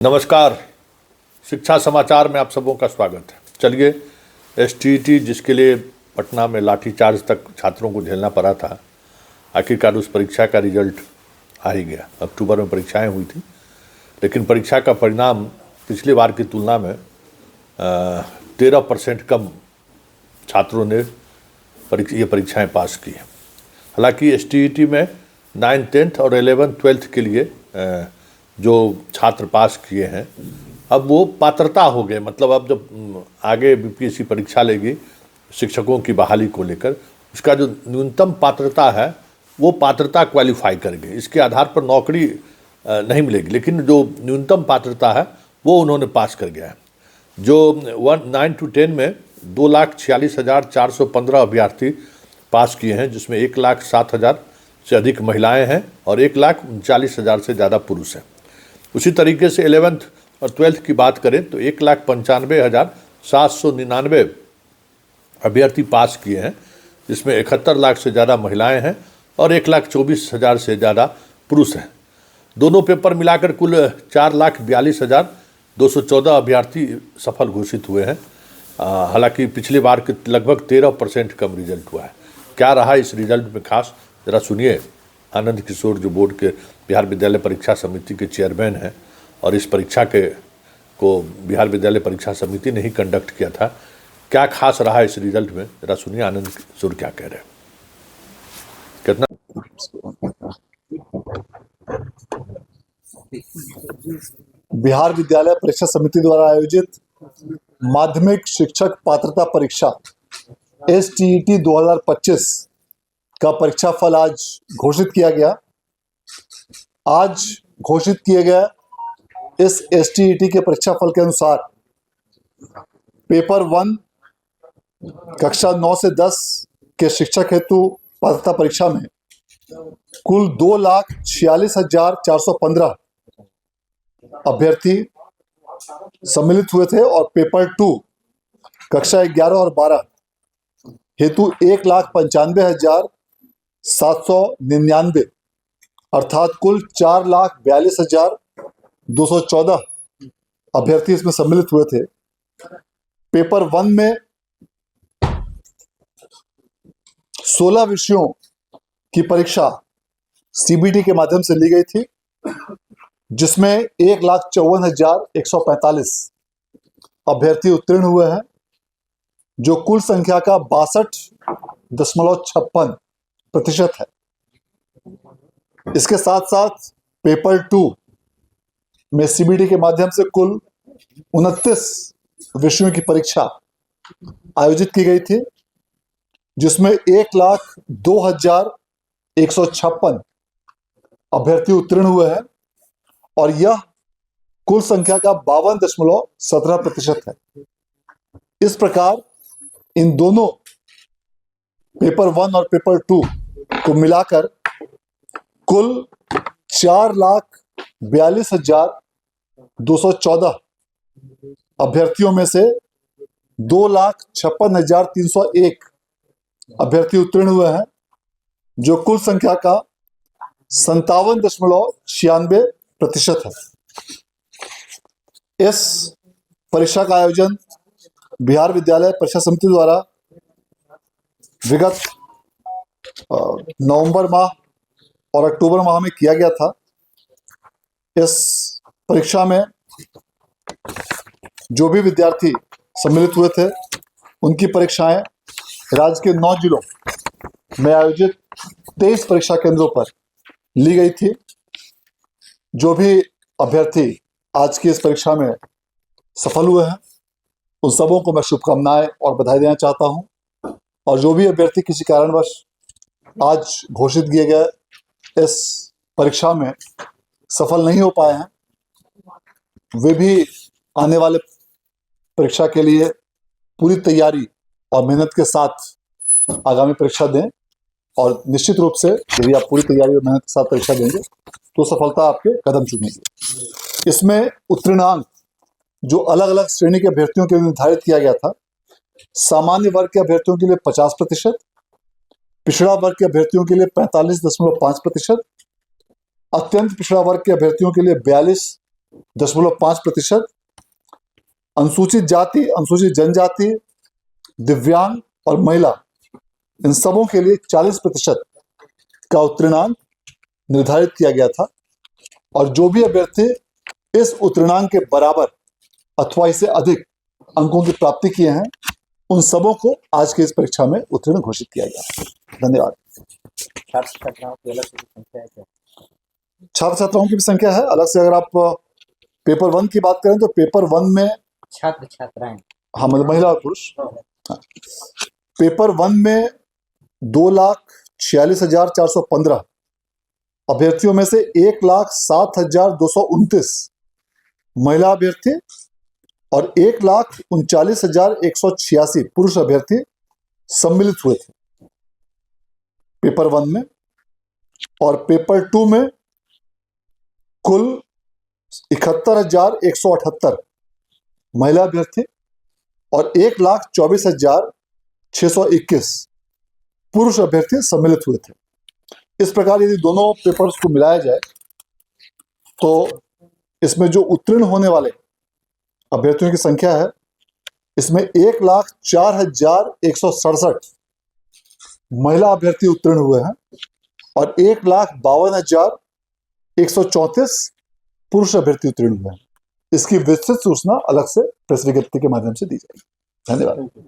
नमस्कार। शिक्षा समाचार में आप सबों का स्वागत है। चलिए, एसटीईटी जिसके लिए पटना में लाठीचार्ज तक छात्रों को झेलना पड़ा था, आखिरकार उस परीक्षा का रिजल्ट आ ही गया। अक्टूबर में परीक्षाएं हुई थी, लेकिन परीक्षा का परिणाम पिछली बार की तुलना में 13% कम छात्रों ने ये परीक्षाएं पास की। हालांकि एसटीईटी में 9th 10th और 11th 12th के लिए जो छात्र पास किए हैं, अब वो पात्रता हो गए। मतलब अब जब आगे बीपीएससी परीक्षा लेगी शिक्षकों की बहाली को लेकर, उसका जो न्यूनतम पात्रता है वो पात्रता क्वालिफाई कर गई। इसके आधार पर नौकरी नहीं मिलेगी, लेकिन जो न्यूनतम पात्रता है वो उन्होंने पास कर गया है। जो 9 to 10 में 2,46,415 अभ्यर्थी पास किए हैं, जिसमें 1,07,000 से अधिक महिलाएं हैं और 1,39,000 से ज़्यादा पुरुष हैं। उसी तरीके से 11th और 12th की बात करें तो 1,95,799 अभ्यर्थी पास किए हैं, जिसमें 71 लाख से ज़्यादा महिलाएं हैं और 1,24,000 से ज़्यादा पुरुष हैं। दोनों पेपर मिलाकर कुल 4,42,214 अभ्यर्थी सफल घोषित हुए हैं। हालांकि पिछली बार के लगभग 13% कम रिजल्ट हुआ है। क्या रहा इस रिजल्ट में खास, ज़रा सुनिए। आनंद किशोर जो बोर्ड के बिहार विद्यालय परीक्षा समिति के चेयरमैन हैं और इस परीक्षा को बिहार विद्यालय परीक्षा समिति ने ही कंडक्ट किया था, क्या खास रहा इस रिजल्ट में, ज़रा सुनिए आनंद किशोर क्या कह रहे हैं। कितना बिहार विद्यालय परीक्षा समिति द्वारा आयोजित माध्यमिक शिक्षक पात्रता परीक्षा एसटीईटी 2025 का परीक्षा फल आज घोषित किया गया। आज घोषित किए गए इस एसटीईटी के परीक्षा फल के अनुसार पेपर 1 कक्षा 9 से 10 के शिक्षक हेतु पात्रता परीक्षा में कुल 2,46,415 अभ्यर्थी सम्मिलित हुए थे और पेपर 2 कक्षा 11 और 12 हेतु 1,95,799 अर्थात कुल 4,42,214 अभ्यर्थी इसमें सम्मिलित हुए थे। पेपर 1 में 16 विषयों की परीक्षा सीबीटी के माध्यम से ली गई थी, जिसमें 1,54,145 अभ्यर्थी उत्तीर्ण हुए हैं, जो कुल संख्या का 62.56% है। इसके साथ साथ पेपर 2 में सीबीटी के माध्यम से कुल 29 विषयों की परीक्षा आयोजित की गई थी, जिसमें 1,02,156 अभ्यर्थी उत्तीर्ण हुए हैं और यह कुल संख्या का 52.17% है। इस प्रकार इन दोनों पेपर 1 और पेपर 2 को मिलाकर कुल 4,42,214 अभ्यर्थियों में से 2,56,301 अभ्यर्थी उत्तीर्ण हुए हैं, जो कुल संख्या का 57.96% है। इस परीक्षा का आयोजन बिहार विद्यालय परीक्षा समिति द्वारा विगत नवंबर माह और अक्टूबर माह में किया गया था। इस परीक्षा में जो भी विद्यार्थी सम्मिलित हुए थे, उनकी परीक्षाएं राज्य के 9 जिलों में आयोजित 23 परीक्षा केंद्रों पर ली गई थी। जो भी अभ्यर्थी आज की इस परीक्षा में सफल हुए हैं, उन सबों को मैं शुभकामनाएं और बधाई देना चाहता हूं। और जो भी अभ्यर्थी किसी कारणवश आज घोषित किए गए इस परीक्षा में सफल नहीं हो पाए हैं, वे भी आने वाले परीक्षा के लिए पूरी तैयारी और मेहनत के साथ आगामी परीक्षा दें। और निश्चित रूप से यदि आप पूरी तैयारी और मेहनत के साथ परीक्षा देंगे तो सफलता आपके कदम चूमेगी। इसमें उत्तीर्णांक जो अलग अलग श्रेणी के अभ्यर्थियों के लिए निर्धारित किया गया था, सामान्य वर्ग के अभ्यर्थियों के लिए 50%, पिछड़ा वर्ग के अभ्यर्थियों के लिए 45.5%, अत्यंत पिछड़ा वर्ग के अभ्यर्थियों के लिए 0.5%, अनुसूचित जाति, अनुसूचित जनजाति, दिव्यांग और महिला, इन सबों के लिए 40% का उत्तीर्णांक निर्धारित किया गया था। और जो भी अभ्यर्थी इस उत्तीर्णांक के बराबर अथवा इससे अधिक अंकों की प्राप्ति किए हैं, उन सबों को आज की इस परीक्षा में उत्तीर्ण घोषित किया गया। धन्यवाद। छात्र छात्राओं की अलग से संख्या है क्या? छात्र छात्राओं की भी संख्या है अलग से। अगर आप पेपर 1 की बात करें तो पेपर 1 में छात्र छात्राएं, हाँ मतलब महिला और पुरुष, हाँ। पेपर 1 में 2,46,415 अभ्यर्थियों में से 1,07,229 महिला अभ्यर्थी और 1,39,186 पुरुष अभ्यर्थी सम्मिलित हुए थे पेपर 1 में। और पेपर 2 में कुल 71,178 महिला अभ्यर्थी और 1,24,621 पुरुष अभ्यर्थी सम्मिलित हुए थे। इस प्रकार यदि दोनों पेपर्स को मिलाया जाए तो इसमें जो उत्तीर्ण होने वाले अभ्यर्थियों की संख्या है, इसमें 1,04,167 महिला अभ्यर्थी उत्तीर्ण हुए हैं और 1,52,134 पुरुष अभ्यर्थी उत्तीर्ण हुए हैं। इसकी विस्तृत सूचना अलग से प्रेस विज्ञप्ति के माध्यम से दी जाएगी। धन्यवाद। Thank you.